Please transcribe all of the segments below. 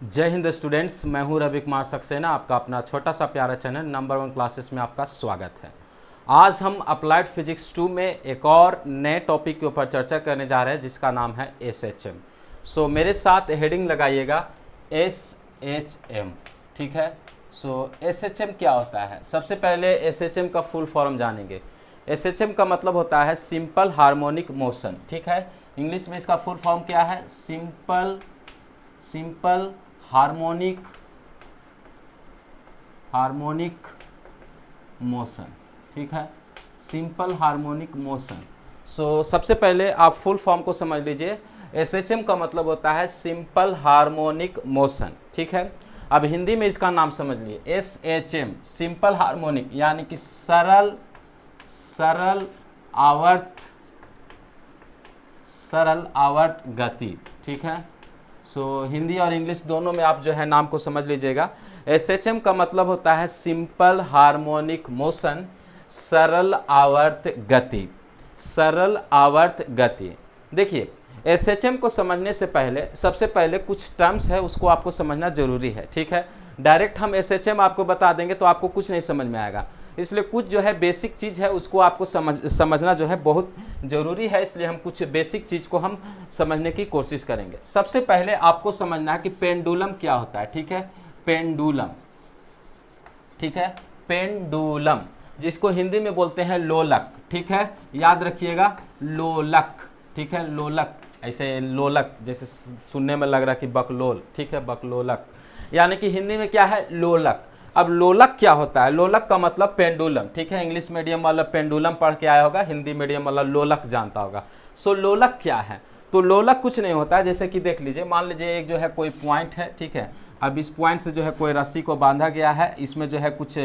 जय हिंद स्टूडेंट्स, मैं हूं रवि कुमार सक्सेना। आपका अपना छोटा सा प्यारा चैनल नंबर 1 क्लासेस में आपका स्वागत है। आज हम अप्लाइड फिजिक्स 2 में एक और नए टॉपिक के ऊपर चर्चा करने जा रहे हैं जिसका नाम है SHM। सो मेरे साथ हेडिंग लगाइएगा SHM, ठीक है। सो SHM क्या होता है? सबसे पहले SHM का फुल फॉर्म जानेंगे। SHM का मतलब होता है सिंपल हार्मोनिक मोशन, ठीक है। इंग्लिश में इसका फुल फॉर्म क्या है? सिंपल हार्मोनिक मोशन, ठीक है। Simple harmonic motion. सो सबसे पहले आप फुल फॉर्म को समझ लीजिए। SHM का मतलब होता है सिंपल हार्मोनिक मोशन, ठीक है। अब हिंदी में इसका नाम समझ लिए। SHM सिंपल हार्मोनिक यानी कि सरल आवर्त गति, ठीक है। सो हिंदी और इंग्लिश दोनों में आप जो है नाम को समझ लीजिएगा। SHM का मतलब होता है सिंपल हार्मोनिक मोशन, सरल आवर्त गति। देखिए, SHM को समझने से पहले सबसे पहले कुछ टर्म्स है उसको आपको समझना जरूरी है, ठीक है। डायरेक्ट हम SHM आपको बता देंगे तो आपको कुछ नहीं समझ में आएगा, इसलिए कुछ जो है बेसिक चीज़ है उसको आपको समझना जो है बहुत ज़रूरी है। इसलिए हम कुछ बेसिक चीज़ को हम समझने की कोशिश करेंगे। सबसे पहले आपको समझना है कि पेंडुलम क्या होता है, ठीक है। पेंडुलम, ठीक है। पेंडुलम जिसको हिंदी में बोलते हैं लोलक, ठीक है। याद रखिएगा, लोलक, ठीक है। लोलक, ऐसे लोलक जैसे सुनने में लग रहा है कि बकलोल, ठीक है। बकलोलक यानी कि हिंदी में क्या है? लोलक। अब लोलक क्या होता है? लोलक का मतलब पेंडुलम, ठीक है। इंग्लिश मीडियम वाला पेंडुलम पढ़ के आया होगा, हिंदी मीडियम वाला लोलक जानता होगा। सो लोलक क्या है? तो लोलक कुछ नहीं होता है, जैसे कि देख लीजिए, मान लीजिए एक जो है कोई पॉइंट है, ठीक है। अब इस पॉइंट से जो है कोई रस्सी को बांधा गया है, इसमें जो है कुछ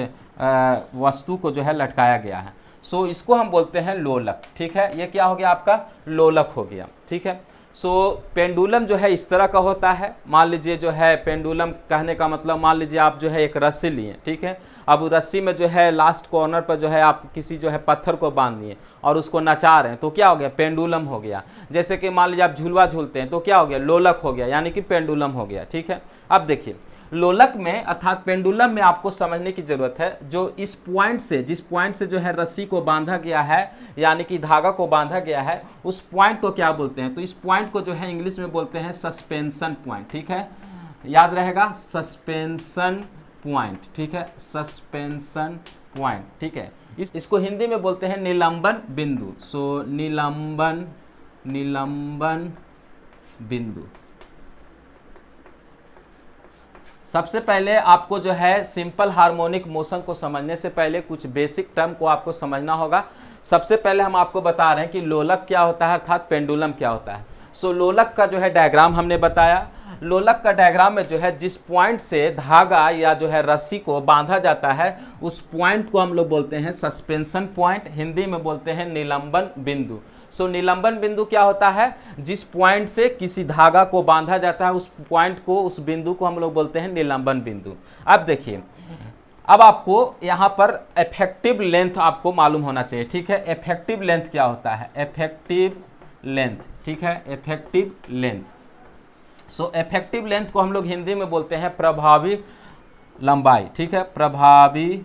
वस्तु को जो है लटकाया गया है। सो इसको हम बोलते हैं लोलक, ठीक है। ये क्या हो गया? आपका लोलक हो गया, ठीक है। सो पेंडुलम जो है इस तरह का होता है। मान लीजिए जो है पेंडुलम कहने का मतलब, मान लीजिए आप जो है एक रस्सी लिए, ठीक है। अब रस्सी में जो है लास्ट कॉर्नर पर जो है आप किसी जो है पत्थर को बांध दिए और उसको नचा रहे हैं, तो क्या हो गया? पेंडुलम हो गया। जैसे कि मान लीजिए आप झूलवा झूलते हैं तो क्या हो गया? लोलक हो गया, यानी कि पेंडुलम हो गया, ठीक है। अब देखिए, लोलक में अर्थात पेंडुलम में आपको समझने की जरूरत है, जो इस पॉइंट से, जिस पॉइंट से जो है रस्सी को बांधा गया है यानी कि धागा को बांधा गया है, उस पॉइंट को क्या बोलते हैं? तो इस पॉइंट को जो है इंग्लिश में बोलते हैं सस्पेंशन पॉइंट, ठीक है। याद रहेगा, सस्पेंशन पॉइंट, ठीक है। सस्पेंशन पॉइंट, ठीक है। इसको हिंदी में बोलते हैं निलंबन बिंदु। सो निलंबन बिंदु। सबसे पहले आपको जो है सिंपल हार्मोनिक मोशन को समझने से पहले कुछ बेसिक टर्म को आपको समझना होगा। सबसे पहले हम आपको बता रहे हैं कि लोलक क्या होता है अर्थात पेंडुलम क्या होता है। सो लोलक का जो है डायग्राम हमने बताया। लोलक का डायग्राम में जो है जिस पॉइंट से धागा या जो है रस्सी को बांधा जाता है उस पॉइंट को हम लोग बोलते हैं सस्पेंशन पॉइंट, हिंदी में बोलते हैं निलंबन बिंदु। सो निलंबन बिंदु क्या होता है? जिस पॉइंट से किसी धागा को बांधा जाता है उस पॉइंट को, उस बिंदु को हम लोग बोलते हैं निलंबन बिंदु। अब देखिए, अब आपको यहाँ पर इफेक्टिव लेंथ आपको मालूम होना चाहिए, ठीक है। इफेक्टिव लेंथ क्या होता है? इफेक्टिव लेंथ, ठीक है। Effective length. So effective length को हम लोग हिंदी में बोलते हैं प्रभावी लंबाई, ठीक है। प्रभावी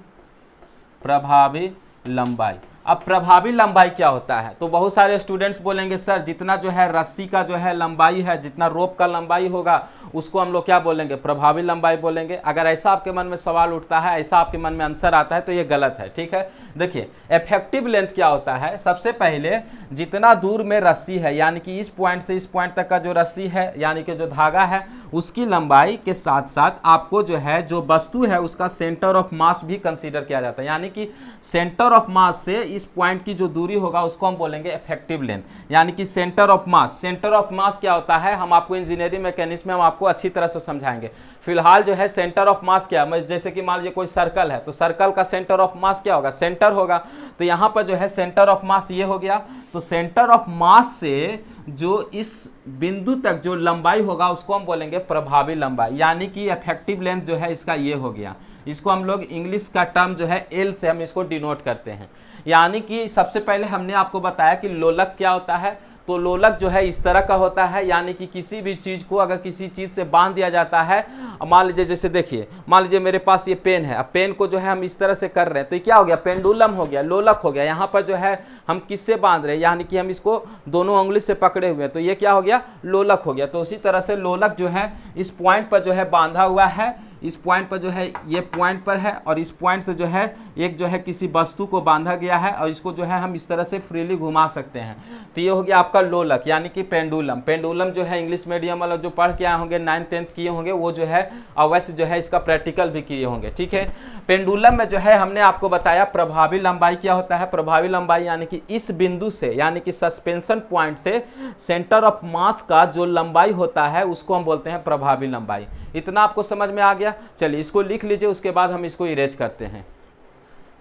लंबाई। अब प्रभावी लंबाई क्या होता है? तो बहुत सारे स्टूडेंट्स बोलेंगे सर जितना जो है रस्सी का जो है लंबाई है, जितना रोप का लंबाई होगा उसको हम लोग क्या बोलेंगे? प्रभावी लंबाई बोलेंगे। अगर ऐसा आपके मन में सवाल उठता है, ऐसा आपके मन में आंसर आता है तो ये गलत है, ठीक है। देखिए, इफेक्टिव लेंथ क्या होता है? सबसे पहले जितना दूर में रस्सी है, यानी कि इस पॉइंट से इस पॉइंट तक का जो रस्सी है यानी कि जो धागा है उसकी लंबाई के साथ साथ आपको जो है जो वस्तु है उसका सेंटर ऑफ मास भी कंसीडर किया जाता है, यानी कि सेंटर ऑफ मास से इस पॉइंट की जो दूरी होगा उसको हम बोलेंगे इफेक्टिव लेंथ, यानी कि centre of mass. Centre of mass क्या होता है? हम आपको इंजीनियरिंग मैकेनिक्स में हम आपको अच्छी तरह से समझाएंगे। फिलहाल जो है सेंटर ऑफ मास क्या है, जैसे कि मान लीजिए कोई सर्कल है तो सर्कल का सेंटर ऑफ मास क्या होगा? सेंटर होगा। तो यहाँ पर जो है सेंटर ऑफ मास ये हो गया। तो सेंटर ऑफ मास से जो इस बिंदु तक जो लंबाई होगा उसको हम बोलेंगे प्रभावी लंबाई, यानी कि इफेक्टिव लेंथ जो है इसका ये हो गया। इसको हम लोग इंग्लिश का टर्म जो है एल से हम इसको डिनोट करते हैं। यानी कि सबसे पहले हमने आपको बताया कि लोलक क्या होता है? तो लोलक जो है इस तरह का होता है, यानी कि किसी भी चीज को अगर किसी चीज से बांध दिया जाता है, मान लीजिए जैसे देखिए, मान लीजिए मेरे पास ये पेन है, अब पेन को जो है हम इस तरह से कर रहे हैं तो ये क्या हो गया, पेंडुलम हो गया, लोलक हो गया। यहाँ पर जो है हम किससे बांध रहे हैं, यानी कि हम इसको दोनों उंगली से पकड़े हुए हैं, तो ये क्या हो गया, लोलक हो गया। तो उसी तरह से लोलक जो है इस पॉइंट पर जो है बांधा हुआ है, इस पॉइंट पर जो है ये पॉइंट पर है, और इस पॉइंट से जो है एक जो है किसी वस्तु को बांधा गया है, और इसको जो है हम इस तरह से फ्रीली घुमा सकते हैं। तो ये हो गया आपका लोलक यानी कि पेंडुलम। पेंडुलम जो है इंग्लिश मीडियम वाला जो पढ़ के आए होंगे, 9th 10th किए होंगे, वो जो है अवश्य जो है इसका प्रैक्टिकल भी किए होंगे, ठीक है। पेंडुलम में जो है हमने आपको बताया प्रभावी लंबाई क्या होता है। प्रभावी लंबाई यानी कि इस बिंदु से, यानी कि सस्पेंशन पॉइंट से सेंटर ऑफ मास का जो लंबाई होता है उसको हम बोलते हैं प्रभावी लंबाई। इतना आपको समझ में आ गया। चलिए इसको लिख लीजिए, उसके बाद हम इसको इरेज करते हैं।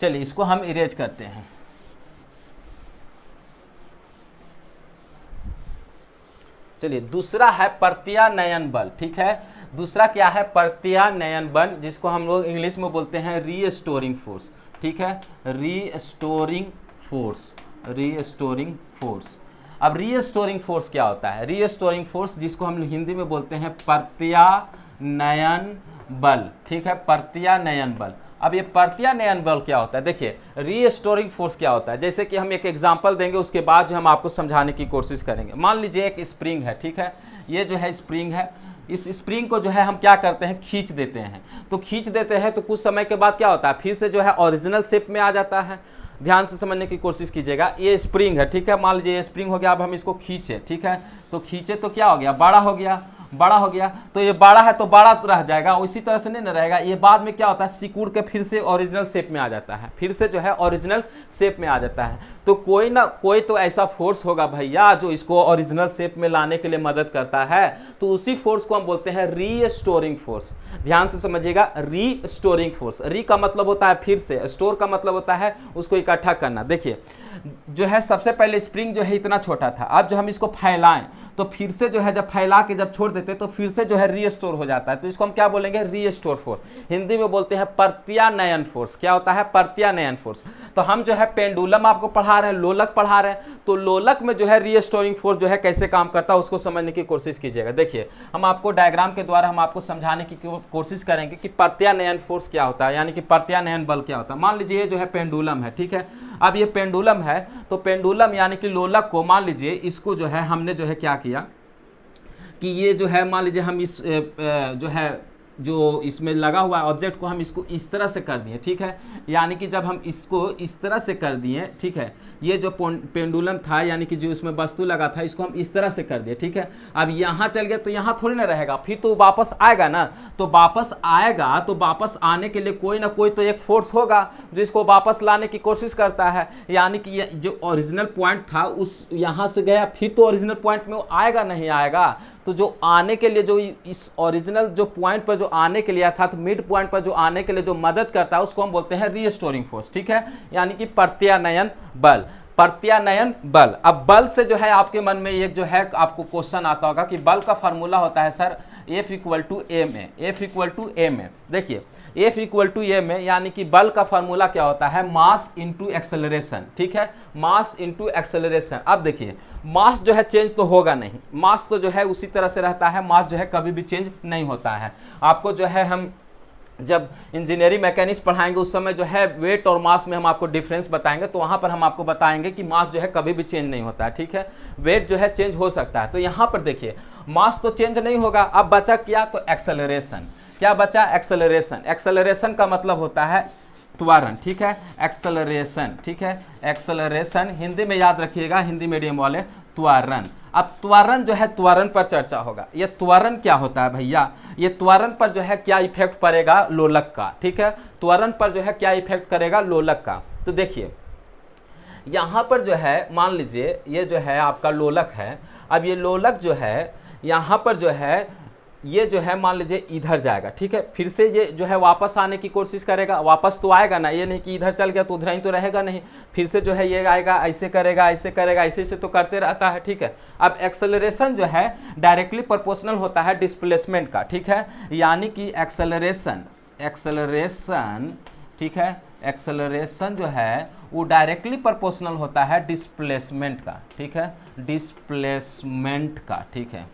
चलिए इसको हम इरेज करते हैं। चलिए दूसरा है प्रत्यानयन बल, ठीक है। दूसरा क्या है, प्रत्यानयन बल, जिसको हम लोग इंग्लिश में बोलते हैं रीस्टोरिंग फोर्स, ठीक है, रीस्टोरिंग फोर्स, रीस्टोरिंग फोर्स। अब रीस्टोरिंग फोर्स क्या होता है, रीस्टोरिंग फोर्स जिसको हम हिंदी में बोलते हैं प्रत्यानयन बल, ठीक है, प्रत्यानयन बल। अब ये प्रत्यानयन बल क्या होता है, देखिए रीस्टोरिंग फोर्स क्या होता है, जैसे कि हम एक एग्जांपल देंगे, उसके बाद जो हम आपको समझाने की कोशिश करेंगे। मान लीजिए एक स्प्रिंग है, ठीक है, ये जो है स्प्रिंग है, इस स्प्रिंग को जो है हम क्या करते हैं, खींच देते हैं। तो खींच देते हैं तो कुछ समय के बाद क्या होता है, फिर से जो है ओरिजिनल शेप में आ जाता है। ध्यान से समझने की कोशिश कीजिएगा। ये स्प्रिंग है, ठीक है, मान लीजिए ये स्प्रिंग हो गया, अब हम इसको खींचे, ठीक है, तो खींचे तो क्या हो गया, बड़ा हो गया, बड़ा हो गया। तो ये बड़ा है तो बड़ा तो रह जाएगा, उसी तरह से नहीं न रहेगा, ये बाद में क्या होता है, सिकुड़ के फिर से ओरिजिनल शेप में आ जाता है, फिर से जो है ओरिजिनल शेप में आ जाता है। तो कोई ना कोई तो ऐसा फोर्स होगा भैया जो इसको ओरिजिनल शेप में लाने के लिए मदद करता है, तो उसी फोर्स को हम बोलते हैं रीस्टोरिंग फोर्स। ध्यान से समझिएगा, रीस्टोरिंग फोर्स, री का मतलब होता है फिर से, स्टोर का मतलब होता है उसको इकट्ठा करना। देखिए जो है सबसे पहले स्प्रिंग जो है इतना छोटा था, अब जो हम इसको फैलाएं तो फिर से जो है जब फैला के जब छोड़ देते तो फिर से जो है रीस्टोर हो जाता है, तो इसको हम क्या बोलेंगे, रीस्टोर फोर्स। हिंदी में बोलते हैं प्रत्यानयन फोर्स। क्या होता है, प्रत्यानयन फोर्स। तो हम जो है पेंडुलम आपको पढ़ा रहे हैं, लोलक पढ़ा रहे हैं, तो लोलक में जो है रीस्टोरिंग फोर्स जो है कैसे काम करता है उसको समझने की कोशिश कीजिएगा। देखिए हम आपको डायग्राम के द्वारा हम आपको समझाने की कोशिश करेंगे कि प्रत्यानयन फोर्स क्या होता है, यानी कि प्रत्यानयन बल क्या होता है। मान लीजिए ये जो है पेंडुलम है, ठीक है, अब ये पेंडुलम है, तो पेंडुलम यानी कि लोलक को मान लीजिए इसको जो है हमने जो है क्या किया कि ये जो है मान लीजिए हम इस जो है जो इसमें लगा हुआ ऑब्जेक्ट को हम इसको इस तरह से कर दिए, ठीक है, यानी कि जब हम इसको इस तरह से कर दिए, ठीक है, ये जो पेंडुलम था यानी कि जो इसमें वस्तु लगा था इसको हम इस तरह से कर दिए, ठीक है। अब यहाँ चल गया तो यहाँ थोड़ी ना रहेगा, फिर तो वापस आएगा ना, तो वापस आएगा तो वापस आने के लिए कोई ना कोई तो एक फोर्स होगा जो इसको वापस लाने की कोशिश करता है, यानी कि जो ओरिजिनल पॉइंट था उस यहाँ से गया, फिर तो ओरिजिनल पॉइंट में वो आएगा नहीं आएगा, तो जो आने के लिए जो इस ओरिजिनल जो पॉइंट पर जो आने के लिए था, तो मिड पॉइंट पर जो आने के लिए जो मदद करता है उसको हम बोलते हैं रीस्टोरिंग फोर्स, ठीक है, यानी कि प्रत्यानयन बल। प्रत्यानयन बल। अब बल से जो है आपके मन में एक जो है आपको क्वेश्चन आता होगा कि बल का फार्मूला होता है sir F equal to m a, F equal to m a. देखिए F equal to m a यानी कि बल का फार्मूला क्या होता है, मास इंटू एक्सेलरेशन, ठीक है, मास इंटू एक्सेलरेशन। अब देखिए मास जो है चेंज तो होगा नहीं, मास तो जो है उसी तरह से रहता है, मास जो है कभी भी चेंज नहीं होता है। आपको जो है हम जब इंजीनियरिंग मैकेनिक्स पढ़ाएंगे उस समय जो है वेट और मास में हम आपको डिफरेंस बताएंगे, तो वहां पर हम आपको बताएंगे कि मास जो है कभी भी चेंज नहीं होता है, ठीक है, वेट जो है चेंज हो सकता है। तो यहाँ पर देखिए मास तो चेंज नहीं होगा, अब बचा क्या, तो एक्सेलरेशन। क्या बचा, एक्सेलरेशन। एक्सेलरेशन का मतलब होता है त्वरण, ठीक है, एक्सेलरेशन, ठीक है, एक्सेलरेशन हिंदी में याद रखिएगा, हिंदी मीडियम वाले, त्वरण। अब त्वरण जो है त्वरण पर चर्चा होगा। ये त्वरण क्या होता है भैया, ये त्वरण पर जो है क्या इफेक्ट पड़ेगा, लोलक का, ठीक है, त्वरण पर जो है क्या इफेक्ट करेगा, लोलक का। तो देखिए यहाँ पर जो है मान लीजिए ये जो है आपका लोलक है, अब ये लोलक जो है यहाँ पर जो है ये जो है मान लीजिए इधर जाएगा, ठीक है, फिर से ये जो है वापस आने की कोशिश करेगा, वापस तो आएगा ना, ये नहीं कि इधर चल गया तो उधर ही तो रहेगा नहीं, फिर से जो है ये आएगा, ऐसे करेगा, ऐसे करेगा, ऐसे से तो करते रहता है, ठीक है। अब एक्सेलरेशन जो है डायरेक्टली प्रोपोर्शनल होता है डिस्प्लेसमेंट का, ठीक है, यानी कि एक्सेलरेशन, एक्सेलरेशन, ठीक है, एक्सेलरेशन जो है वो डायरेक्टली प्रोपोर्शनल होता है डिस्प्लेसमेंट का, ठीक है, डिस्प्लेसमेंट का, ठीक है।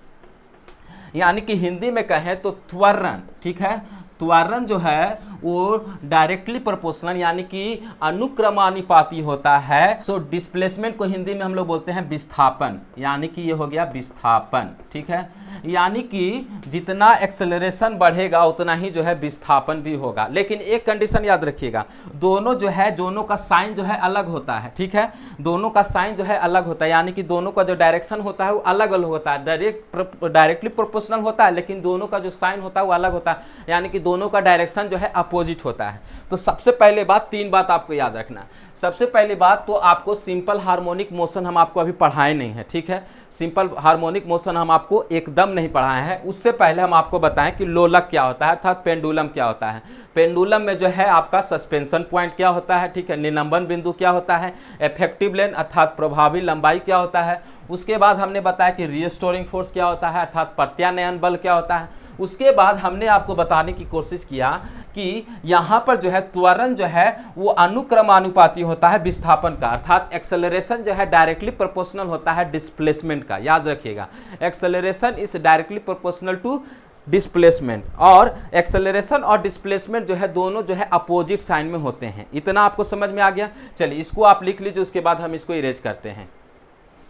यानी कि हिंदी में कहें तो त्वरण, ठीक है, त्वरण जो है वो डायरेक्टली प्रोपोर्शनल यानी कि अनुक्रमानुपाती होता है। सो डिस्प्लेसमेंट को हिंदी में हम लोग बोलते हैं विस्थापन, यानी कि ये हो गया विस्थापन, ठीक है। यानी कि जितना एक्सेलरेशन बढ़ेगा उतना ही जो है विस्थापन भी होगा, लेकिन एक कंडीशन याद रखिएगा, दोनों जो है दोनों का साइन जो है अलग होता है, ठीक है, दोनों का साइन जो है अलग होता है, यानी कि दोनों का जो डायरेक्शन होता है वो अलग अलग होता है। डायरेक्टली प्रोपोर्शनल होता है लेकिन दोनों का जो साइन होता है वो अलग होता है, यानी कि दोनों का डायरेक्शन जो है अपोजिट होता है। तो सबसे पहले बात, तीन बात आपको याद रखना। सबसे पहली बात तो आपको सिंपल हार्मोनिक मोशन हम आपको अभी पढ़ाए नहीं है, ठीक है, सिंपल हार्मोनिक मोशन हम आपको एकदम नहीं पढ़ाए हैं। उससे पहले हम आपको बताएं कि लोलक क्या होता है अर्थात पेंडुलम क्या होता है। पेंडुलम में जो है आपका सस्पेंशन पॉइंट क्या होता है, ठीक है, निलंबन बिंदु क्या होता है, इफेक्टिव लेंथ अर्थात प्रभावी लंबाई क्या होता है। उसके बाद हमने बताया कि रिस्टोरिंग फोर्स क्या होता है अर्थात प्रत्यानयन बल क्या होता है। उसके बाद हमने आपको बताने की कोशिश किया कि यहाँ पर जो है त्वरण जो है वो अनुक्रमानुपाती होता है विस्थापन का, अर्थात एक्सेलरेशन जो है डायरेक्टली प्रोपोर्शनल होता है डिस्प्लेसमेंट का। याद रखिएगा, acceleration is directly proportional to displacement, और एक्सेलरेशन और डिस्प्लेसमेंट जो है दोनों जो है अपोजिट साइन में होते हैं। इतना आपको समझ में आ गया। चलिए इसको आप लिख लीजिए, उसके बाद हम इसको इरेज करते हैं।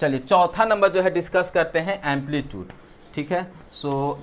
चलिए चौथा नंबर जो है डिस्कस करते हैं एम्पलीट्यूड, ठीक है। सो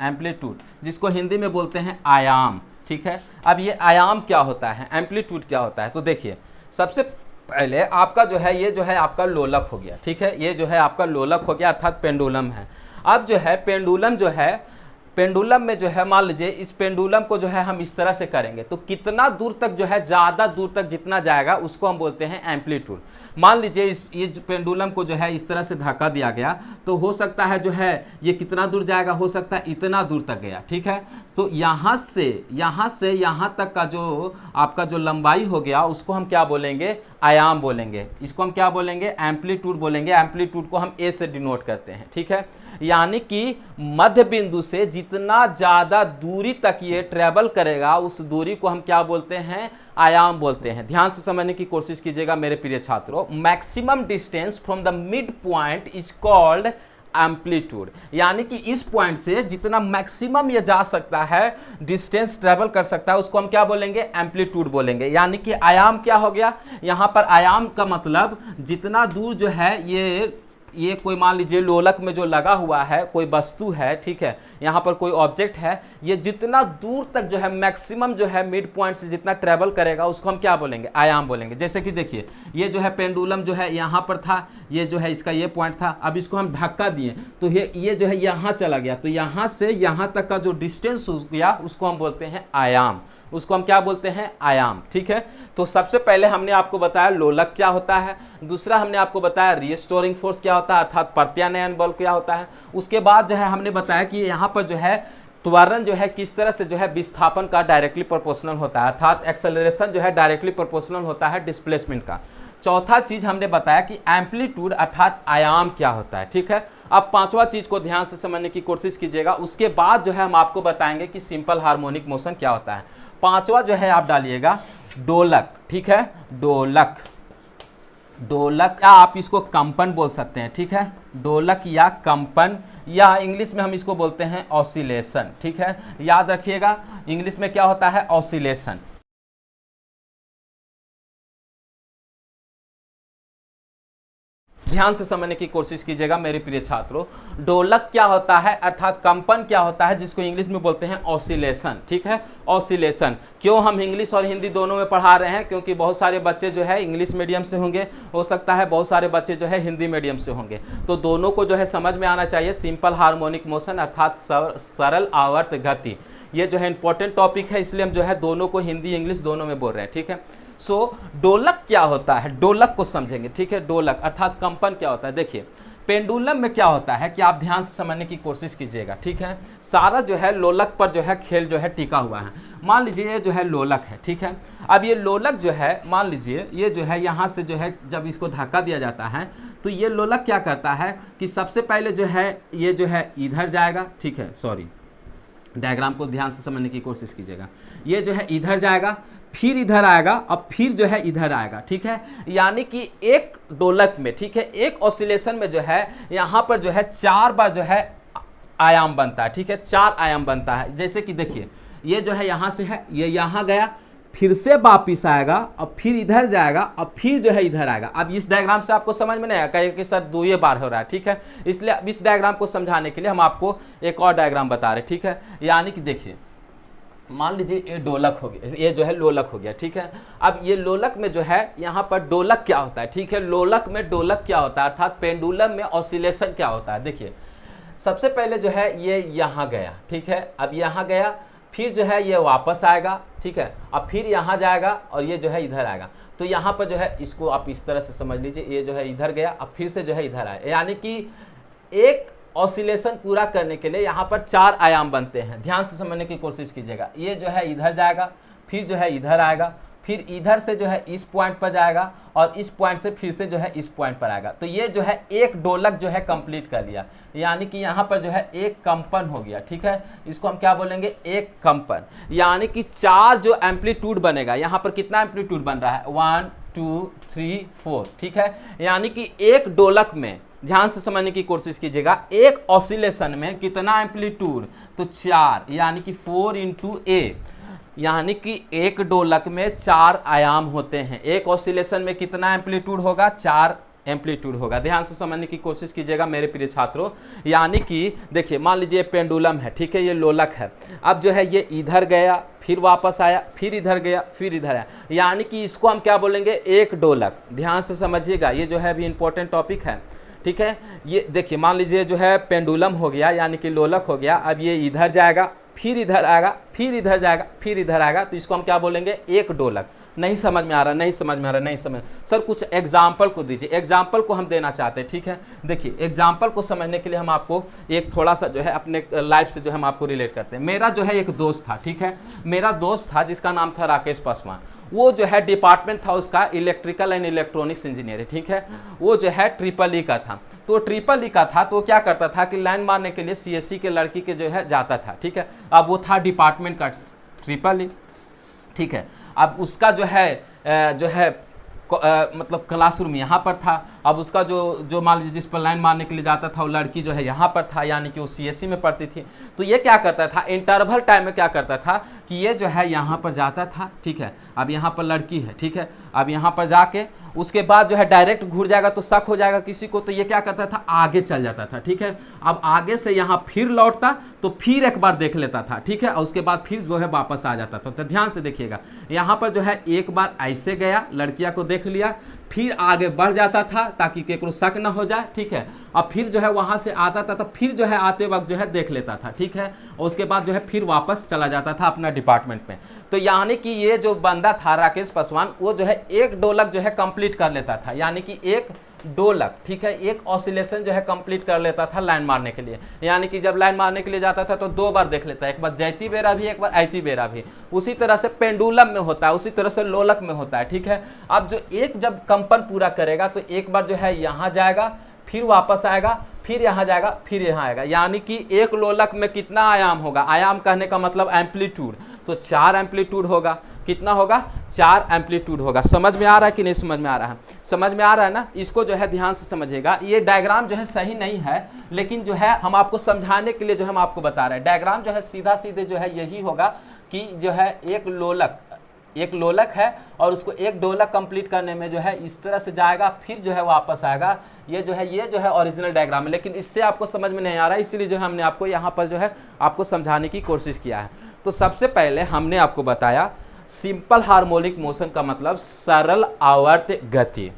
एम्पलीट्यूड जिसको हिंदी में बोलते हैं आयाम, ठीक है। अब ये आयाम क्या होता है, एम्पलीट्यूड क्या होता है, तो देखिए सबसे पहले आपका जो है ये जो है आपका लोलक हो गया, ठीक है, ये जो है आपका लोलक हो गया अर्थात पेंडुलम है। अब जो है पेंडुलम जो है, पेंडुलम में जो है मान लीजिए इस पेंडुलम को जो है हम इस तरह से करेंगे तो कितना दूर तक जो है, ज़्यादा दूर तक जितना जाएगा उसको हम बोलते हैं एम्पलीट्यूड। मान लीजिए ये जो पेंडुलम को जो है इस तरह से धक्का दिया गया तो हो सकता है जो है ये कितना दूर जाएगा, हो सकता है इतना दूर तक गया, ठीक है। तो यहाँ से यहाँ तक का जो आपका जो लंबाई हो गया उसको हम क्या बोलेंगे, आयाम बोलेंगे। इसको हम क्या बोलेंगे, एम्पलीट्यूड बोलेंगे। एम्पलीट्यूड को हम ए से डिनोट करते हैं, ठीक है। यानी कि मध्य बिंदु से जितना ज़्यादा दूरी तक ये ट्रेवल करेगा उस दूरी को हम क्या बोलते हैं, आयाम बोलते हैं। ध्यान से समझने की कोशिश कीजिएगा मेरे प्रिय छात्रों। Maximum distance from the mid point is called amplitude, यानी कि इस पॉइंट से जितना मैक्सिमम ये जा सकता है, डिस्टेंस ट्रेवल कर सकता है, उसको हम क्या बोलेंगे, एम्पलीट्यूड बोलेंगे। यानी कि आयाम क्या हो गया, यहाँ पर आयाम का मतलब जितना दूर जो है ये कोई मान लीजिए लोलक में जो लगा हुआ है कोई वस्तु है, ठीक है, यहाँ पर कोई ऑब्जेक्ट है, ये जितना दूर तक जो है मैक्सिमम जो है मिड पॉइंट से जितना ट्रेवल करेगा उसको हम क्या बोलेंगे, आयाम बोलेंगे। जैसे कि देखिए ये जो है पेंडुलम जो है यहाँ पर था, ये जो है इसका ये पॉइंट था, अब इसको हम धक्का दिए तो ये जो है यहाँ चला गया, तो यहाँ से यहाँ तक का जो डिस्टेंस हो गया उसको हम बोलते हैं आयाम, उसको हम क्या बोलते हैं, आयाम, ठीक है। तो सबसे पहले हमने आपको बताया लोलक क्या होता है, दूसरा हमने आपको बताया रिस्टोरिंग फोर्स क्या होता है अर्थात प्रत्यानयन बल क्या होता है। उसके बाद जो है हमने बताया कि यहाँ पर जो है त्वरण जो है किस तरह से जो है विस्थापन का डायरेक्टली प्रोपोर्शनल होता है, अर्थात एक्सेलरेशन जो है डायरेक्टली प्रोपोर्शनल होता है डिस्प्लेसमेंट का। चौथा चीज हमने बताया कि एम्पलीट्यूड अर्थात आयाम क्या होता है, ठीक है। अब पांचवा चीज को ध्यान से समझने की कोशिश कीजिएगा, उसके बाद जो है हम आपको बताएंगे कि सिंपल हार्मोनिक मोशन क्या होता है। पांचवा जो है आप डालिएगा दोलक, ठीक है, दोलक। दोलक या आप इसको कंपन बोल सकते हैं, ठीक है, दोलक या कंपन, या इंग्लिश में हम इसको बोलते हैं ऑसिलेशन, ठीक है। याद रखिएगा इंग्लिश में क्या होता है, ऑसिलेशन। ध्यान से समझने की कोशिश कीजिएगा मेरे प्रिय छात्रों। दोलक क्या होता है अर्थात कंपन क्या होता है, जिसको इंग्लिश में बोलते हैं ऑसिलेशन, ठीक है, ऑसिलेशन। क्यों हम इंग्लिश और हिंदी दोनों में पढ़ा रहे हैं, क्योंकि बहुत सारे बच्चे जो है इंग्लिश मीडियम से होंगे, हो सकता है बहुत सारे बच्चे जो है हिंदी मीडियम से होंगे, तो दोनों को जो है समझ में आना चाहिए। सिंपल हार्मोनिक मोशन अर्थात सरल आवर्त गति, ये जो है इंपॉर्टेंट टॉपिक है, इसलिए हम जो है दोनों को हिंदी इंग्लिश दोनों में बोल रहे हैं, ठीक है। सो दोलक क्या होता है, दोलक को समझेंगे, ठीक है। दोलक अर्थात कंपन क्या होता है, देखिए पेंडुलम में क्या होता है कि आप ध्यान से समझने की कोशिश कीजिएगा, ठीक है। सारा जो है लोलक पर जो है खेल जो है टिका हुआ है। मान लीजिए ये जो है लोलक है, ठीक है। अब ये लोलक जो है मान लीजिए ये जो है यहाँ से जो है जब इसको धक्का दिया जाता है तो ये लोलक क्या करता है कि सबसे पहले जो है ये जो है इधर जाएगा, ठीक है, सॉरी, डायग्राम को ध्यान से समझने की कोशिश कीजिएगा। ये जो है इधर जाएगा, फिर इधर आएगा और फिर जो है इधर आएगा, ठीक है। यानी कि एक दोलक में, ठीक है, एक ऑसिलेशन में जो है यहाँ पर जो है 4 बार जो है आयाम बनता है, ठीक है, 4 आयाम बनता है। जैसे कि देखिए ये जो है यहाँ से है, ये यहाँ गया, फिर से वापिस आएगा और फिर इधर जाएगा और फिर जो है इधर आएगा। अब इस डायग्राम से आपको समझ में नहीं आएगा कि सर 2 बार हो रहा है, ठीक है। इसलिए अब इस डायग्राम को समझाने के लिए हम आपको एक और डायग्राम बता रहे हैं, ठीक है। यानी कि देखिए मान लीजिए ये डोलक हो गया, ये जो है लोलक हो गया, ठीक है। अब ये लोलक में जो है यहाँ पर डोलक क्या होता है, ठीक है, लोलक में डोलक क्या होता है, अर्थात पेंडुलम में ऑसिलेशन क्या होता है। देखिए सबसे पहले जो है ये यहाँ गया, ठीक है, अब यहाँ गया, फिर जो है ये वापस आएगा, ठीक है, अब फिर यहाँ जाएगा और ये जो है इधर आएगा। तो यहाँ पर जो है इसको आप इस तरह से समझ लीजिए, ये जो है इधर गया, अब फिर से जो है इधर आया। यानी कि एक ऑसिलेशन पूरा करने के लिए यहाँ पर 4 आयाम बनते हैं। ध्यान से समझने की कोशिश कीजिएगा। ये जो है इधर जाएगा, फिर जो है इधर आएगा, फिर इधर से जो है इस पॉइंट पर जाएगा और इस पॉइंट से फिर से जो है इस पॉइंट पर आएगा। तो ये जो है एक डोलक जो है कंप्लीट कर लिया। यानी कि यहाँ पर जो है एक कंपन हो गया, ठीक है। इसको हम क्या बोलेंगे, एक कंपन। यानी कि 4 जो एम्पलीट्यूड बनेगा, यहाँ पर कितना एम्पलीट्यूड बन रहा है, 1 2 3 4, ठीक है। यानी कि एक डोलक में, ध्यान से समझने की कोशिश कीजिएगा, एक ऑसिलेशन में कितना एम्पलीट्यूड, तो 4, यानी कि 4 × A। यानी कि एक डोलक में 4 आयाम होते हैं। एक ऑसिलेशन में कितना एम्पलीट्यूड होगा, 4 एम्पलीट्यूड होगा। ध्यान से समझने की कोशिश कीजिएगा मेरे प्रिय छात्रों। यानी कि देखिए मान लीजिए पेंडुलम है, ठीक है, ये लोलक है। अब जो है ये इधर गया, फिर वापस आया, फिर इधर गया, फिर इधर आया। यानी कि इसको हम क्या बोलेंगे, एक डोलक। ध्यान से समझिएगा, ये जो है अभी इंपॉर्टेंट टॉपिक है, ठीक है। ये देखिए मान लीजिए जो है पेंडुलम हो गया, यानी कि लोलक हो गया। अब ये इधर जाएगा, फिर इधर आएगा, फिर इधर जाएगा, फिर इधर आएगा। तो इसको हम क्या बोलेंगे, एक डोलक। नहीं समझ में आ रहा, नहीं समझ में आ रहा, नहीं समझ सर, कुछ एग्जाम्पल को दीजिए। एग्जाम्पल को हम देना चाहते हैं, ठीक है। देखिए एग्जाम्पल को समझने के लिए हम आपको एक थोड़ा सा जो है अपने लाइफ से जो है हम आपको रिलेट करते हैं। मेरा जो है एक दोस्त था, ठीक है, मेरा दोस्त था जिसका नाम था राकेश पासवान। वो जो है डिपार्टमेंट था उसका इलेक्ट्रिकल एंड इलेक्ट्रॉनिक्स इंजीनियर, ठीक है। वो जो है ट्रिपल ई का था। तो ट्रिपल ई का था तो क्या करता था कि लाइन मारने के लिए सीएससी के लड़की के जो है जाता था, ठीक है। अब वो था डिपार्टमेंट का ट्रिपल ई, ठीक है। अब उसका जो है मतलब क्लासरूम यहाँ पर था। अब उसका जो मान लीजिए जिस पर लाइन मारने के लिए जाता था वो लड़की जो है यहाँ पर था, यानी कि वो सीएससी में पढ़ती थी। तो ये क्या करता था, इंटरवल टाइम में क्या करता था कि ये जो है यहाँ पर जाता था, ठीक है। अब यहाँ पर लड़की है, ठीक है। अब यहाँ पर जाके उसके बाद जो है डायरेक्ट घूर जाएगा तो शक हो जाएगा किसी को। तो ये क्या करता था, आगे चल जाता था, ठीक है। अब आगे से यहाँ फिर लौटता तो फिर एक बार देख लेता था, ठीक है। और उसके बाद फिर जो है वापस आ जाता था। तो ध्यान से देखिएगा, यहाँ पर जो है एक बार ऐसे गया, लड़कियां को देख लिया, फिर आगे बढ़ जाता था ताकि केकरो शक न हो जाए, ठीक है। और फिर जो है वहां से आता था तो फिर जो है आते वक्त जो है देख लेता था, ठीक है। और उसके बाद जो है फिर वापस चला जाता था अपना डिपार्टमेंट में। तो यानी कि ये जो बंदा था राकेश पासवान, वो जो है एक डोलक जो है कंप्लीट कर लेता था। यानी कि एक डोलक, ठीक है, एक ऑसिलेशन जो है कंप्लीट कर लेता था लाइन मारने के लिए। यानी कि जब लाइन मारने के लिए जाता था तो 2 बार देख लेता है, एक बार जैती बेरा भी, एक बार ऐती बेरा भी। उसी तरह से पेंडुलम में होता है, उसी तरह से लोलक में होता है, ठीक है। अब जो एक जब कंपन पूरा करेगा तो एक बार जो है यहाँ जाएगा, फिर वापस आएगा, फिर यहाँ जाएगा, फिर यहाँ आएगा। यानी कि एक लोलक में कितना आयाम होगा, आयाम कहने का मतलब एम्पलीट्यूड, तो 4 एम्पलीट्यूड होगा। कितना होगा, 4 एम्पलीट्यूड होगा। समझ में आ रहा है कि नहीं समझ में आ रहा है, समझ में आ रहा है ना। इसको जो है ध्यान से समझिएगा। ये डायग्राम जो है सही नहीं है, लेकिन जो है हम आपको समझाने के लिए जो हम आपको बता रहे हैं। डायग्राम जो है सीधा सीधे जो है यही होगा कि जो है एक लोलक है और उसको एक डोलक कंप्लीट करने में जो है इस तरह से जाएगा, फिर जो है वापस आएगा। ये जो है ओरिजिनल डायग्राम है, लेकिन इससे आपको समझ में नहीं आ रहा है, इसीलिए जो है हमने आपको यहाँ पर जो है आपको समझाने की कोशिश किया है। तो सबसे पहले हमने आपको बताया सिंपल हार्मोनिक मोशन का मतलब सरल आवर्त गति।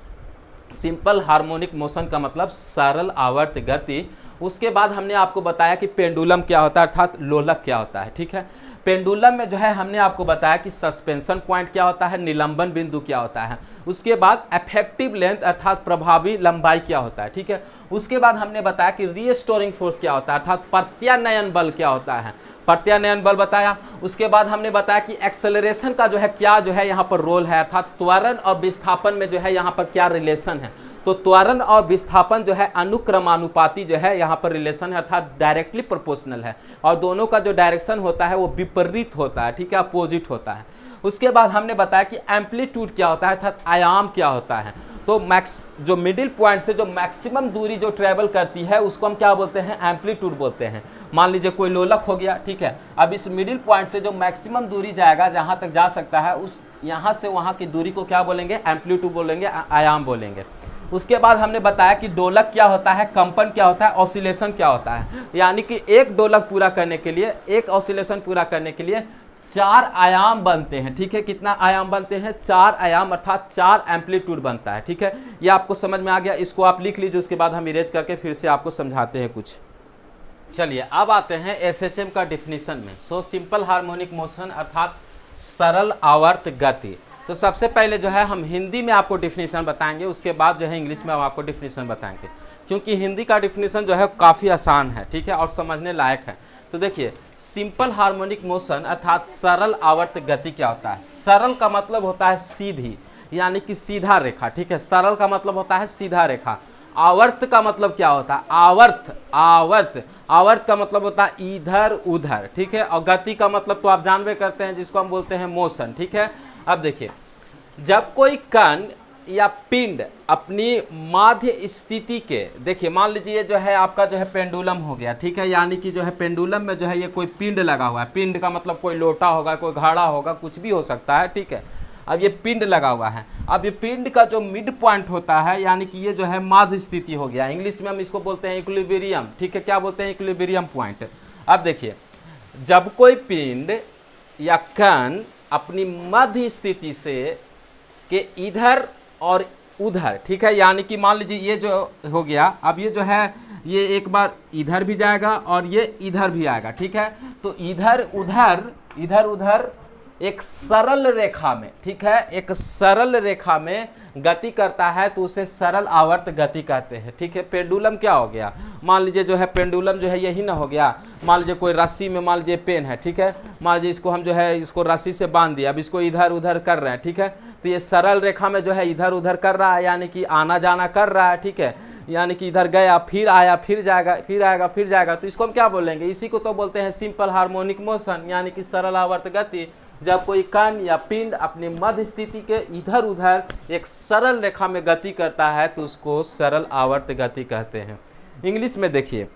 सिंपल हार्मोनिक मोशन का मतलब सरल आवर्त गति। उसके बाद हमने आपको बताया कि पेंडुलम क्या होता है, अर्थात लोलक क्या होता है, ठीक है। पेंडुलम में जो है हमने आपको बताया कि सस्पेंशन पॉइंट क्या होता है, निलंबन बिंदु क्या होता है। उसके बाद इफेक्टिव लेंथ अर्थात प्रभावी लंबाई क्या होता है, ठीक है। उसके बाद हमने बताया कि रीस्टोरिंग फोर्स क्या होता है, अर्थात प्रत्यानयन बल क्या होता है, प्रत्यानयन बल बताया। उसके बाद हमने बताया कि एक्सेलरेशन का जो है क्या जो है यहाँ पर रोल है, अर्थात त्वरण और विस्थापन में जो है यहाँ पर क्या रिलेशन है। तो त्वरण और विस्थापन जो है अनुक्रमानुपाती जो है यहाँ पर रिलेशन है, अर्थात डायरेक्टली प्रोपोर्शनल है, और दोनों का जो डायरेक्शन होता है वो विपरीत होता है, ठीक है, अपोजिट होता है। उसके बाद हमने बताया कि एम्पलीट्यूड क्या होता है, अर्थात आयाम क्या होता है। तो मैक्स जो मिडिल पॉइंट से जो मैक्सिमम दूरी जो ट्रेवल करती है उसको हम क्या बोलते हैं, एम्पलीट्यूड बोलते हैं। मान लीजिए कोई लोलक हो गया, ठीक है, अब इस मिडिल पॉइंट से जो मैक्सिमम दूरी जाएगा, जहाँ तक जा सकता है, उस यहाँ से वहाँ की दूरी को क्या बोलेंगे, एम्पलीट्यूड बोलेंगे, आयाम बोलेंगे। उसके बाद हमने बताया कि दोलक क्या होता है, कंपन क्या होता है, ऑसिलेशन क्या होता है। यानी कि एक दोलक पूरा करने के लिए, एक ऑसिलेशन पूरा करने के लिए 4 आयाम बनते हैं, ठीक है। कितना आयाम बनते हैं, 4 आयाम, अर्थात 4 एम्पलीट्यूड बनता है, ठीक है। ये आपको समझ में आ गया, इसको आप लिख लीजिए, उसके बाद हम इरेज करके फिर से आपको समझाते हैं कुछ। चलिए अब आते हैं एसएचएम का डिफिनीशन में। सो सिंपल हार्मोनिक मोशन अर्थात सरल आवर्त गति। तो सबसे पहले जो है हम हिंदी में आपको डिफिनीशन बताएंगे, उसके बाद जो है इंग्लिश में हम आपको डिफिनीशन बताएंगे, क्योंकि हिंदी का डिफिनीशन जो है काफ़ी आसान है, ठीक है, और समझने लायक है। तो देखिए, सिंपल हार्मोनिक मोशन अर्थात सरल आवर्त गति क्या होता है। सरल का मतलब होता है सीधी, यानी कि सीधा रेखा, ठीक है, सरल का मतलब होता है सीधा रेखा। आवर्त का मतलब क्या होता है, आवर्त का मतलब होता है इधर उधर, ठीक है, और गति का मतलब तो आप जानबे करते हैं, जिसको हम बोलते हैं मोशन, ठीक है। अब देखिए, जब कोई कण या पिंड अपनी माध्य स्थिति के, देखिए मान लीजिए जो है आपका जो है पेंडुलम हो गया, ठीक है, यानी कि जो है पेंडुलम में जो है ये कोई पिंड लगा हुआ है। पिंड का मतलब कोई लोटा होगा, कोई घड़ा होगा, कुछ भी हो सकता है, ठीक है। अब ये पिंड लगा हुआ है, अब ये पिंड का जो मिड पॉइंट होता है, यानी कि ये जो है माध्य स्थिति हो गया, इंग्लिश में हम इसको बोलते हैं इक्विलिब्रियम, ठीक है। क्या बोलते हैं, इक्विलिब्रियम पॉइंट। अब देखिए, जब कोई पिंड या कण अपनी मध्य स्थिति से के इधर और उधर, ठीक है, यानी कि मान लीजिए ये जो हो गया, अब ये जो है ये एक बार इधर भी जाएगा और ये इधर भी आएगा, ठीक है। तो इधर उधर एक सरल रेखा में, ठीक है, एक सरल रेखा में गति करता है, तो उसे सरल आवर्त गति कहते हैं, ठीक है। पेंडुलम क्या हो गया, मान लीजिए जो है पेंडुलम जो है यही ना हो गया। मान लीजिए कोई रस्सी में, मान लीजिए पेन है, ठीक है, मान लीजिए इसको हम जो है इसको रस्सी से बांध दिया, अब इसको इधर उधर कर रहे हैं, ठीक है। तो ये सरल रेखा में जो है इधर उधर कर रहा है, यानी कि आना जाना कर रहा है, ठीक है, यानी कि इधर गया फिर आया फिर जाएगा फिर आएगा फिर जाएगा, तो इसको हम क्या बोलेंगे, इसी को तो बोलते हैं सिंपल हार्मोनिक मोशन, यानी कि सरल आवर्त गति। जब कोई कण या पिंड अपनी मध्य स्थिति के इधर उधर एक सरल रेखा में गति करता है, तो उसको सरल आवर्त गति कहते हैं। इंग्लिश में देखिए,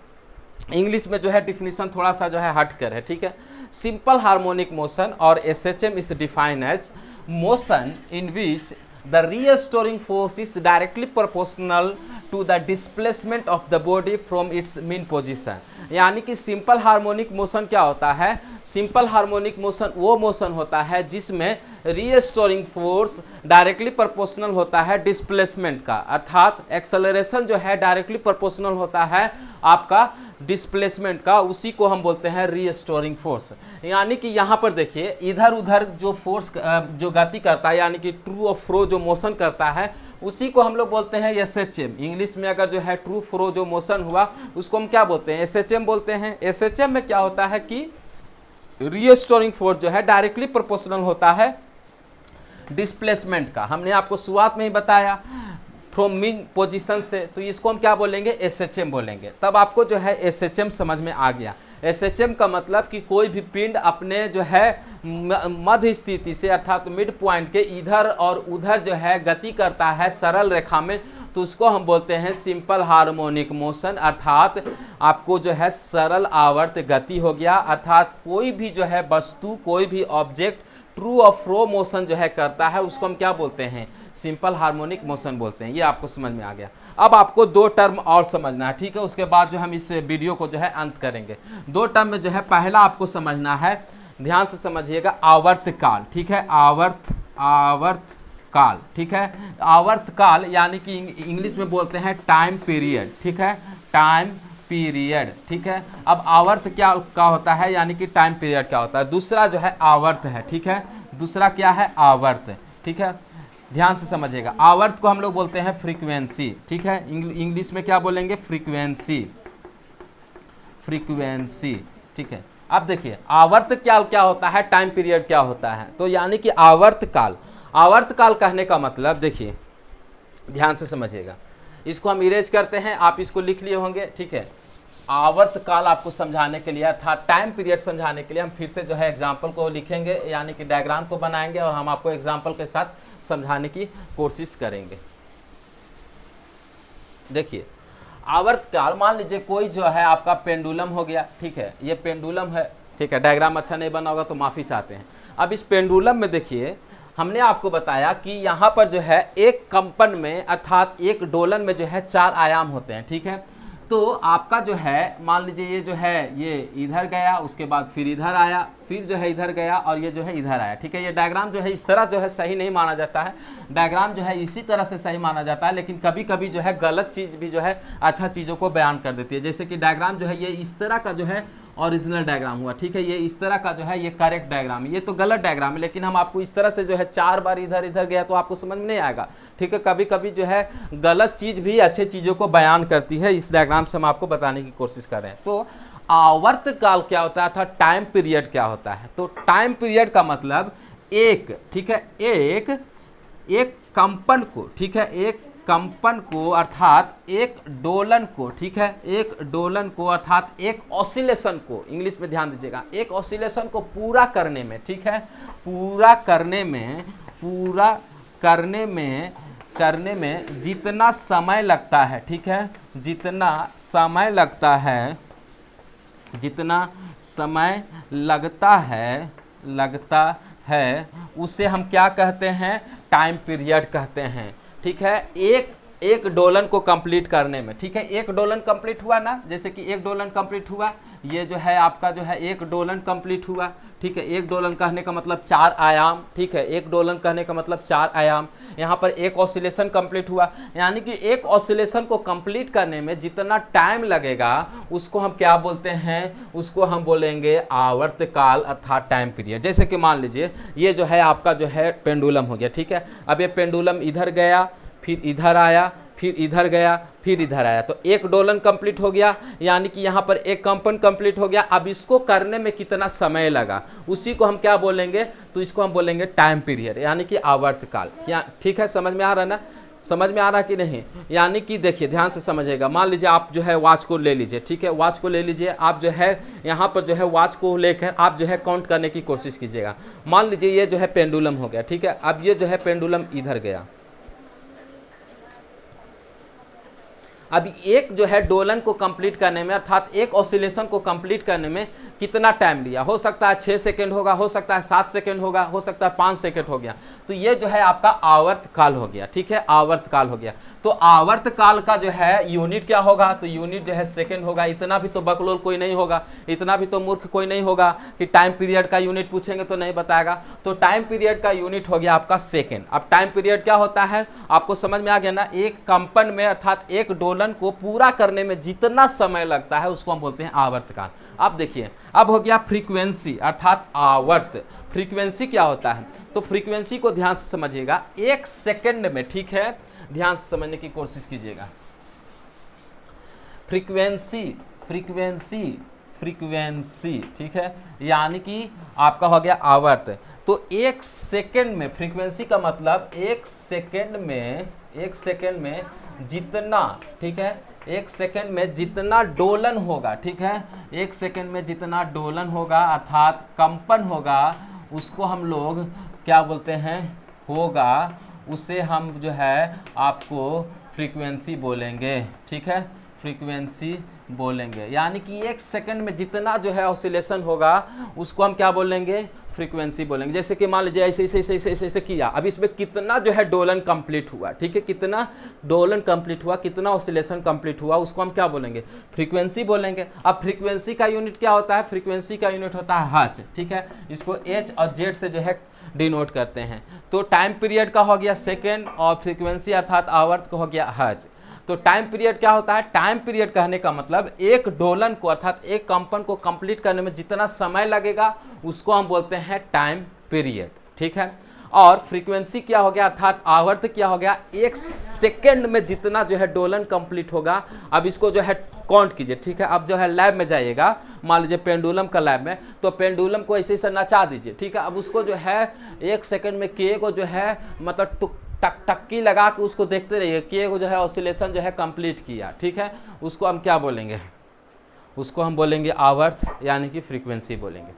इंग्लिश में जो है डिफिनीशन थोड़ा सा जो है हटकर है, ठीक है। सिंपल हार्मोनिक मोशन और SHM is defined as motion in which the restoring force is directly proportional to the displacement of the body from its mean position। यानी कि सिंपल हार्मोनिक मोशन क्या होता है, सिंपल हार्मोनिक मोशन वो motion होता है जिसमें रीस्टोरिंग फोर्स डायरेक्टली प्रोपोर्शनल होता है डिस्प्लेसमेंट का, अर्थात एक्सेलरेशन जो है डायरेक्टली प्रोपोर्शनल होता है आपका डिस्प्लेसमेंट का, उसी को हम बोलते हैं रीस्टोरिंग फोर्स। यानी कि यहाँ पर देखिए, इधर उधर जो फोर्स जो गति करता है, यानी कि ट्रू और फ्रो जो मोशन करता है, उसी को हम लोग बोलते हैं एसएचएम। इंग्लिश में अगर जो है ट्रू फ्रो जो मोशन हुआ, उसको हम क्या बोलते हैं, एसएचएम बोलते हैं। एसएचएम में क्या होता है कि रीस्टोरिंग फोर्स जो है डायरेक्टली प्रोपोर्शनल होता है डिस्प्लेसमेंट का। हमने आपको शुरुआत में ही बताया फ्रॉम मीन पोजीशन से, तो इसको हम क्या बोलेंगे, एसएचएम बोलेंगे। तब आपको जो है एसएचएम समझ में आ गया। एसएचएम का मतलब कि कोई भी पिंड अपने जो है मध्य स्थिति से, अर्थात मिड पॉइंट के इधर और उधर जो है गति करता है सरल रेखा में, तो उसको हम बोलते हैं सिंपल हार्मोनिक मोशन, अर्थात आपको जो है सरल आवर्त गति हो गया। अर्थात कोई भी जो है वस्तु, कोई भी ऑब्जेक्ट ट्रू और फ्रो मोशन जो है करता है, उसको हम क्या बोलते हैं, सिंपल हार्मोनिक मोशन बोलते हैं। ये आपको समझ में आ गया। अब आपको 2 टर्म और समझना है, ठीक है, उसके बाद जो हम इस वीडियो को जो है अंत करेंगे। 2 टर्म में जो है पहला आपको समझना है, ध्यान से समझिएगा, आवर्त काल, ठीक है, आवर्त काल, ठीक है। आवर्त काल यानी कि इंग्लिश में बोलते हैं टाइम पीरियड, ठीक है, टाइम पीरियड, ठीक है। अब आवर्त क्या होता है, यानी कि टाइम पीरियड क्या होता है। दूसरा जो है आवर्त है, ठीक है, दूसरा क्या है, आवर्त, ठीक है, ध्यान से समझिएगा। आवर्त को हम लोग बोलते हैं फ्रीक्वेंसी, ठीक है, इंग्लिश में क्या बोलेंगे, फ्रीक्वेंसी, ठीक है। अब देखिए, आवर्त क्या होता है, टाइम पीरियड क्या होता है। तो यानी कि आवर्त काल कहने का मतलब, देखिए ध्यान से समझिएगा, इसको हम इरेज करते हैं, आप इसको लिख लिए होंगे, ठीक है। आवर्त काल आपको समझाने के लिए था, टाइम पीरियड समझाने के लिए हम फिर से जो है एग्जाम्पल को लिखेंगे, यानी कि डायग्राम को बनाएंगे और हम आपको एग्जाम्पल के साथ समझाने की कोशिश करेंगे। देखिए आवर्त काल, मान लीजिए कोई जो है आपका पेंडुलम हो गया, ठीक है, ये पेंडुलम है, ठीक है, डायग्राम अच्छा नहीं बना होगा तो माफ़ी चाहते हैं। अब इस पेंडुलम में देखिए हमने आपको बताया कि यहाँ पर जो है एक कंपन में अर्थात एक डोलन में जो है 4 आयाम होते हैं, ठीक है। तो आपका जो है मान लीजिए ये जो है ये इधर गया, उसके बाद फिर इधर आया, फिर जो है इधर गया और ये जो है इधर आया, ठीक है। ये डायग्राम जो है इस तरह जो है सही नहीं माना जाता है, डायग्राम जो है इसी तरह से सही माना जाता है, लेकिन कभी कभी जो है गलत चीज़ भी जो है अच्छा चीज़ों को बयान कर देती है। जैसे कि डायग्राम जो है ये इस तरह का जो है ओरिजिनल डायग्राम हुआ, ठीक है, ये इस तरह का जो है ये करेक्ट डायग्राम है, ये तो गलत डायग्राम है, लेकिन हम आपको इस तरह से जो है 4 बार इधर इधर गया तो आपको समझ में नहीं आएगा, ठीक है। कभी कभी जो है गलत चीज़ भी अच्छे चीज़ों को बयान करती है, इस डायग्राम से हम आपको बताने की कोशिश कर रहे हैं। तो आवर्त काल क्या होता है था, टाइम पीरियड क्या होता है। तो टाइम पीरियड का मतलब एक, ठीक है, एक कंपन को, ठीक है, एक कंपन को अर्थात एक डोलन को, ठीक है, एक डोलन को अर्थात एक ऑसिलेशन को, इंग्लिश में ध्यान दीजिएगा, एक ऑसिलेशन को पूरा करने में, ठीक है, पूरा करने में जितना समय लगता है, ठीक है, जितना समय लगता है उसे हम क्या कहते हैं, टाइम पीरियड कहते हैं, ठीक है। एक डोलन को कंप्लीट करने में, ठीक है, एक डोलन कंप्लीट हुआ ना, जैसे कि एक डोलन कंप्लीट हुआ, ये जो है आपका जो है एक डोलन कंप्लीट हुआ, ठीक है। एक डोलन कहने का मतलब 4 आयाम, ठीक है, एक डोलन कहने का मतलब 4 आयाम। यहाँ पर एक ऑसिलेशन कंप्लीट हुआ, यानी कि एक ऑसिलेशन को कंप्लीट करने में जितना टाइम लगेगा उसको हम क्या बोलते हैं, उसको हम बोलेंगे आवर्त काल अर्थात टाइम पीरियड। जैसे कि मान लीजिए ये जो है आपका जो है पेंडुलम हो गया, ठीक है। अब ये पेंडुलम इधर गया, फिर इधर आया, फिर इधर गया, फिर इधर आया, तो एक डोलन कंप्लीट हो गया, यानी कि यहाँ पर एक कंपन कंप्लीट हो गया। अब इसको करने में कितना समय लगा उसी को हम क्या बोलेंगे, तो इसको हम बोलेंगे टाइम पीरियड, यानी कि आवर्त काल। क्या ठीक है, समझ में आ रहा है ना, समझ में आ रहा कि नहीं। यानी कि देखिए ध्यान से समझिएगा, मान लीजिए आप जो है वॉच को ले लीजिए, ठीक है, वॉच को ले लीजिए, आप जो है यहाँ पर जो है वॉच को लेकर आप जो है काउंट करने की कोशिश कीजिएगा। मान लीजिए ये जो है पेंडुलम हो गया, ठीक है, अब ये जो है पेंडुलम इधर गया, अब एक जो है डोलन को कंप्लीट करने में अर्थात एक ऑसिलेशन को कंप्लीट करने में कितना टाइम लिया, हो सकता है 6 सेकेंड होगा, हो सकता है 7 सेकेंड होगा, हो सकता है 5 सेकेंड हो गया, तो ये जो है आपका आवर्त काल हो गया, ठीक है, आवर्त काल हो गया। तो आवर्त काल का जो है यूनिट क्या होगा, तो यूनिट जो है सेकेंड होगा। इतना भी तो बकलोल कोई नहीं होगा, इतना भी तो मूर्ख कोई नहीं होगा कि टाइम पीरियड का यूनिट पूछेंगे तो नहीं बताएगा। तो टाइम पीरियड का यूनिट हो गया आपका सेकेंड। अब टाइम पीरियड क्या होता है आपको समझ में आ गया ना, एक कंपन में अर्थात एक डोलन को पूरा करने में जितना समय लगता है उसको हम बोलते हैं आवर्त काल। अब देखिए, अब हो गया फ्रीक्वेंसी अर्थात आवर्त। फ्रीक्वेंसी क्या होता है, तो फ्रीक्वेंसी को ध्यान से समझिएगा, एक सेकंड में, ठीक है, ध्यान से समझने की कोशिश कीजिएगा। फ्रीक्वेंसी, ठीक है, यानी कि आपका हो गया आवर्त। तो एक सेकंड में, फ्रीक्वेंसी का मतलब एक सेकंड में जितना, ठीक है, एक सेकंड में जितना डोलन होगा, ठीक है, एक सेकंड में जितना डोलन होगा अर्थात कंपन होगा उसको हम लोग क्या बोलते हैं, होगा, उसे हम जो है आपको फ्रीक्वेंसी बोलेंगे, ठीक है, फ्रीक्वेंसी बोलेंगे। यानी कि एक सेकंड में जितना जो है ऑसिलेशन होगा उसको हम क्या बोलेंगे, फ्रीक्वेंसी बोलेंगे। जैसे कि मान लीजिए ऐसे किया, अब इसमें कितना जो है डोलन कंप्लीट हुआ, ठीक है, कितना डोलन कंप्लीट हुआ, कितना ऑसिलेशन कंप्लीट हुआ, उसको हम क्या बोलेंगे, फ्रीक्वेंसी बोलेंगे। अब फ्रीक्वेंसी का यूनिट क्या होता है, फ्रीक्वेंसी का यूनिट होता है हर्ट्ज, ठीक है, इसको एच और जेड से जो है डिनोट करते हैं। तो टाइम पीरियड का हो गया सेकेंड और फ्रीक्वेंसी अर्थात आवर्त का हो गया हर्ट्ज। तो टाइम पीरियड क्या होता है, टाइम पीरियड कहने का मतलब एक डोलन को अर्थात एक कंपन को कंप्लीट करने में जितना समय लगेगा उसको हम बोलते हैं टाइम पीरियड, ठीक है। और फ्रीक्वेंसी क्या हो गया अर्थात आवर्त क्या हो गया, एक सेकंड में जितना जो है डोलन कंप्लीट होगा। अब इसको जो है काउंट कीजिए, ठीक है। अब जो है लैब में जाइएगा, मान लीजिए पेंडुलम का लैब में, तो पेंडुलम को ऐसे नचा दीजिए, ठीक है। अब उसको जो है एक सेकंड में के को जो है मतलब टक्की लगा के उसको देखते रहिए कि वो जो है ऑसिलेशन जो है कंप्लीट किया, ठीक है। उसको हम क्या बोलेंगे, उसको हम बोलेंगे आवर्त यानी कि फ्रीक्वेंसी बोलेंगे।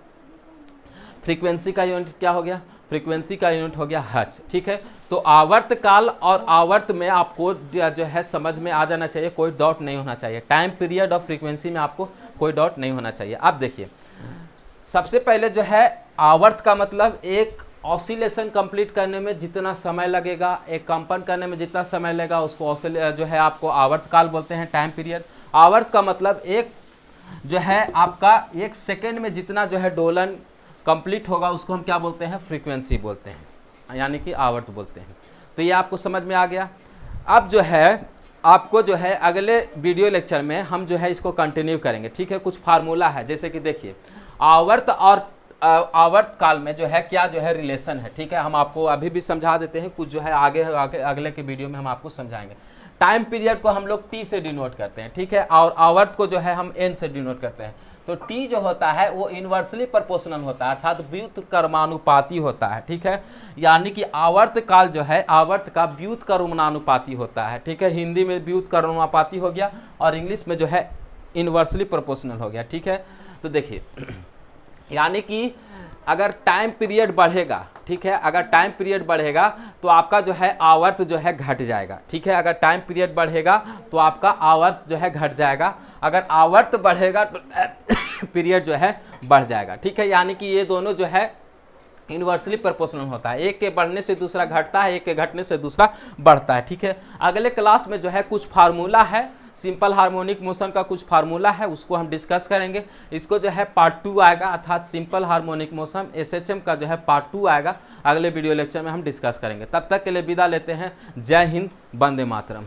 फ्रीक्वेंसी का यूनिट क्या हो गया, फ्रीक्वेंसी का यूनिट हो गया हर्ट्ज, ठीक है। तो आवर्त काल और आवर्त में आपको जो है समझ में आ जाना चाहिए, कोई डाउट नहीं होना चाहिए। टाइम पीरियड और फ्रीक्वेंसी में आपको कोई डाउट नहीं होना चाहिए। अब देखिए सबसे पहले जो है आवर्त का मतलब एक ऑसिलेशन कंप्लीट करने में जितना समय लगेगा, एक कंपन करने में जितना समय लगेगा उसको जो है आपको आवर्त काल बोलते हैं, टाइम पीरियड। आवर्त का मतलब एक जो है आपका एक सेकेंड में जितना जो है डोलन कंप्लीट होगा उसको हम क्या बोलते हैं, फ्रीक्वेंसी बोलते हैं, यानी कि आवर्त बोलते हैं। तो ये आपको समझ में आ गया। अब जो है आपको जो है अगले वीडियो लेक्चर में हम जो है इसको कंटिन्यू करेंगे, ठीक है। कुछ फार्मूला है, जैसे कि देखिए आवर्त और आवर्त काल में जो है क्या जो है रिलेशन है, ठीक है। हम आपको अभी भी समझा देते हैं, कुछ जो है आगे अगले के वीडियो में हम आपको समझाएंगे। टाइम पीरियड को हम लोग टी से डिनोट करते हैं, ठीक है, और आवर्त को जो है हम एन से डिनोट करते हैं। तो टी जो होता है वो इन्वर्सली प्रोपोर्शनल होता है, अर्थात व्युत्क्रमानुपाती होता है, ठीक है। यानी कि आवर्त काल जो है आवर्त का व्युत्क्रमानुपाती होता है, ठीक है। हिंदी में व्युत्क्रमानुपाती हो गया और इंग्लिश में जो है इन्वर्सली प्रोपोर्शनल हो गया, ठीक है। तो देखिए यानी कि अगर टाइम पीरियड बढ़ेगा, ठीक है, अगर टाइम पीरियड बढ़ेगा तो आपका जो है आवर्त जो है घट जाएगा, ठीक है। अगर टाइम पीरियड बढ़ेगा तो आपका आवर्त जो है घट जाएगा, अगर आवर्त बढ़ेगा तो पीरियड जो है बढ़ जाएगा, ठीक है। यानी कि ये दोनों जो है इन्वर्सली प्रोपोर्शनल होता है, एक के बढ़ने से दूसरा घटता है, एक के घटने से दूसरा बढ़ता है, ठीक है। अगले क्लास में जो है कुछ फार्मूला है, सिंपल हार्मोनिक मोशन का कुछ फार्मूला है, उसको हम डिस्कस करेंगे। इसको जो है पार्ट 2 आएगा, अर्थात सिंपल हार्मोनिक मोशन एसएचएम का जो है पार्ट 2 आएगा, अगले वीडियो लेक्चर में हम डिस्कस करेंगे। तब तक के लिए विदा लेते हैं। जय हिंद, वंदे मातरम।